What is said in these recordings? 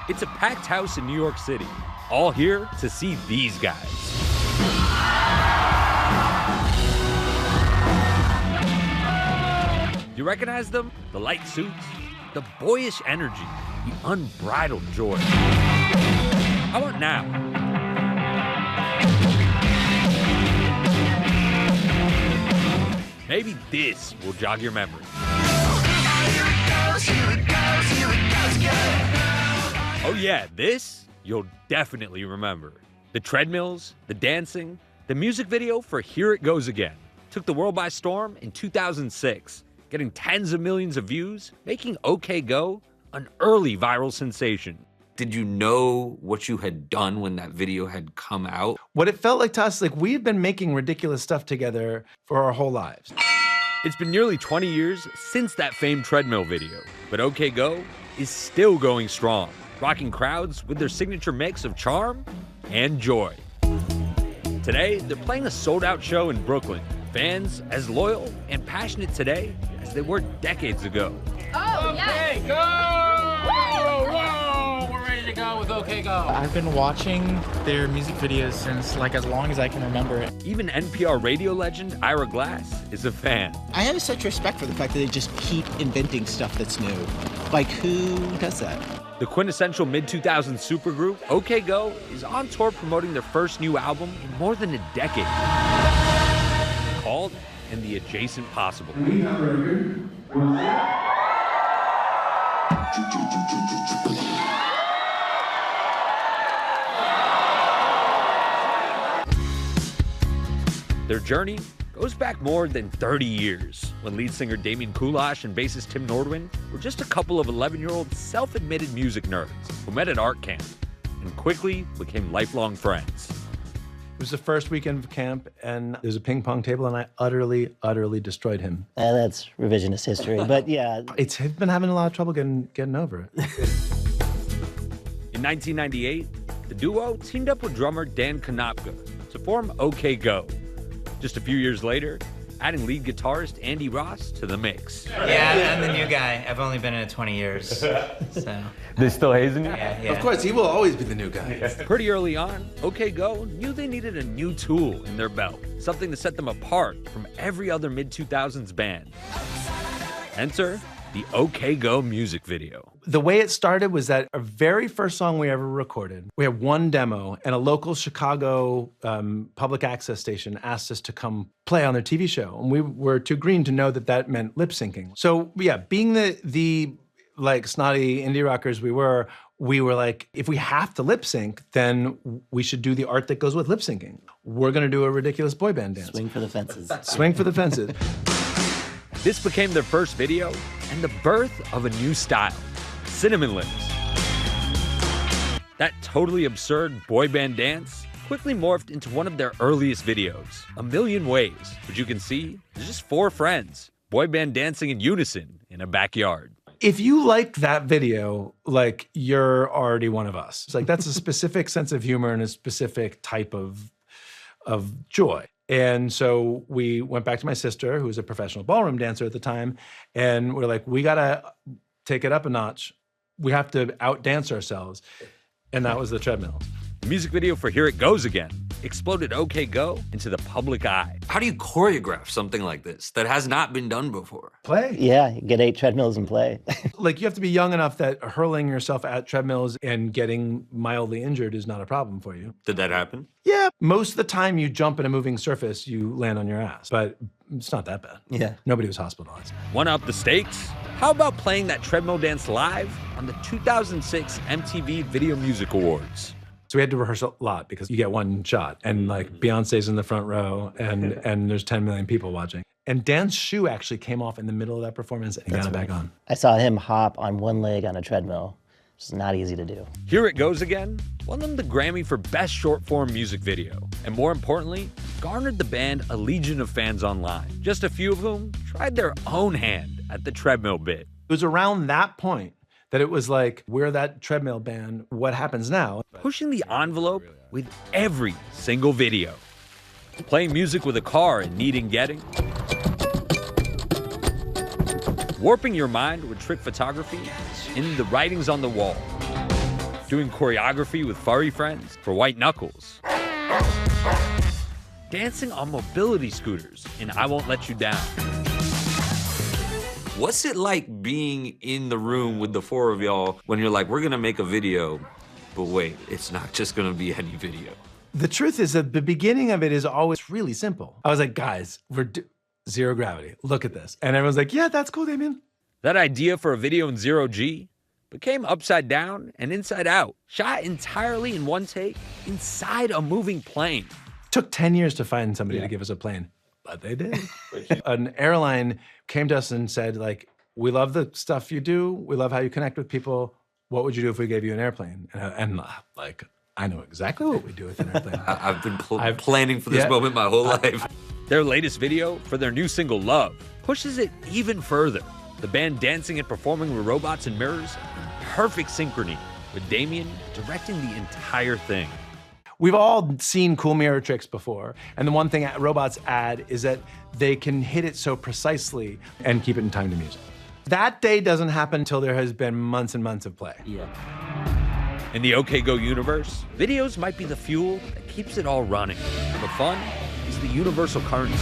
It's a packed house in New York City, all here to see these guys. You recognize them? The light suits, the boyish energy, the unbridled joy. How about now? Maybe this will jog your memory. Oh yeah, this you'll definitely remember. The treadmills, the dancing, the music video for Here It Goes Again took the world by storm in 2006, getting tens of millions of views, making OK Go an early viral sensation. Did you know what you had done when that video had come out? What it felt like to us, like we've been making ridiculous stuff together for our whole lives. It's been nearly 20 years since that famed treadmill video, but OK Go is still going strong, rocking crowds with their signature mix of charm and joy. Today, they're playing a sold-out show in Brooklyn. Fans as loyal and passionate today as they were decades ago. Oh, yes! OK Go! Whoa! We're ready to go with OK Go. I've been watching their music videos since like as long as I can remember it. Even NPR radio legend Ira Glass is a fan. I have such respect for the fact that they just keep inventing stuff that's new. Like, who does that? The quintessential mid-2000s supergroup, OK Go, is on tour promoting their first new album in more than a decade, called And the Adjacent Possible. We have a record. Their journey goes back more than 30 years, when lead singer Damian Kulash and bassist Tim Nordwin were just a couple of 11-year-old self-admitted music nerds who met at art camp and quickly became lifelong friends. It was the first weekend of camp, and there's a ping pong table, and I utterly destroyed him. That's revisionist history, but yeah. It's been having a lot of trouble getting over it. In 1998, the duo teamed up with drummer Dan Konopka to form OK Go. Just a few years later, adding lead guitarist Andy Ross to the mix. Yeah, I'm the new guy. I've only been in it 20 years, so. They still hazing you? Yeah. Of course, he will always be the new guy. Pretty early on, OK Go knew they needed a new tool in their belt, something to set them apart from every other mid-2000s band. Enter the OK Go music video. The way it started was that our very first song we ever recorded, we had one demo, and a local Chicago public access station asked us to come play on their TV show. And we were too green to know that that meant lip syncing. So yeah, being the like snotty indie rockers we were like, if we have to lip sync, then we should do the art that goes with lip syncing. We're gonna do a ridiculous boy band dance. Swing for the fences. Swing for the fences. This became their first video and the birth of a new style, Cinnamon Lips. That totally absurd boy band dance quickly morphed into one of their earliest videos, A Million Ways, which you can see is just four friends, boy band dancing in unison in a backyard. If you like that video, like, you're already one of us. It's like, that's a specific sense of humor and a specific type of joy. And so we went back to my sister, who was a professional ballroom dancer at the time, and we're like, we gotta take it up a notch. We have to outdance ourselves. And that was the treadmill. The music video for Here It Goes Again exploded OK Go into the public eye. How do you choreograph something like this that has not been done before? Play. Yeah, get 8 treadmills and play. Like, you have to be young enough that hurling yourself at treadmills and getting mildly injured is not a problem for you. Did that happen? Yeah, most of the time you jump in a moving surface, you land on your ass, but it's not that bad. Yeah. Nobody was hospitalized. Wanna up the stakes? How about playing that treadmill dance live on the 2006 MTV Video Music Awards? So we had to rehearse a lot because you get one shot, and like Beyonce's in the front row, and there's 10 million people watching. And Dan's shoe actually came off in the middle of that performance, and he got it back on. I saw him hop on one leg on a treadmill. It's not easy to do. Here It Goes Again won them the Grammy for Best Short-Form Music Video, and more importantly, garnered the band a legion of fans online, just a few of whom tried their own hand at the treadmill bit. It was around that point that it was like, we're that treadmill band, what happens now? Pushing the envelope with every single video. Playing music with a car in Need and Getting. warping your mind with trick photography in the writings on the wall, doing choreography with furry friends for White Knuckles, dancing on mobility scooters in I Won't Let You Down. What's it like being in the room with the four of y'all when you're like, we're gonna make a video, but wait, it's not just gonna be any video? The truth is that the beginning of it is always really simple. I was like, guys, zero gravity. Look at this. And everyone's like, yeah, that's cool, Damien. That idea for a video in 0G became Upside Down and Inside Out, shot entirely in one take inside a moving plane. Took 10 years to find somebody to give us a plane, but they did. An airline came to us and said, like, we love the stuff you do. We love how you connect with people. What would you do if we gave you an airplane? And I know exactly what we do with an airplane. I've been planning for this moment my whole life. Their latest video for their new single, Love, pushes it even further. The band dancing and performing with robots and mirrors, perfect synchrony, with Damien directing the entire thing. We've all seen cool mirror tricks before, and the one thing robots add is that they can hit it so precisely and keep it in time to music. That day doesn't happen until there has been months and months of play. Yeah. In the OK Go universe, videos might be the fuel that keeps it all running. The fun is the universal currency.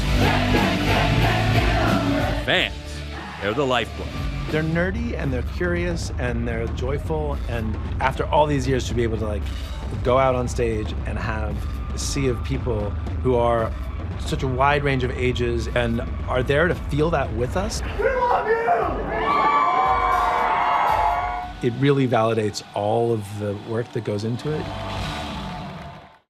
Fans, they're the lifeblood. They're nerdy and they're curious and they're joyful, and after all these years to be able to like go out on stage and have a sea of people who are such a wide range of ages and are there to feel that with us. We love you! It really validates all of the work that goes into it.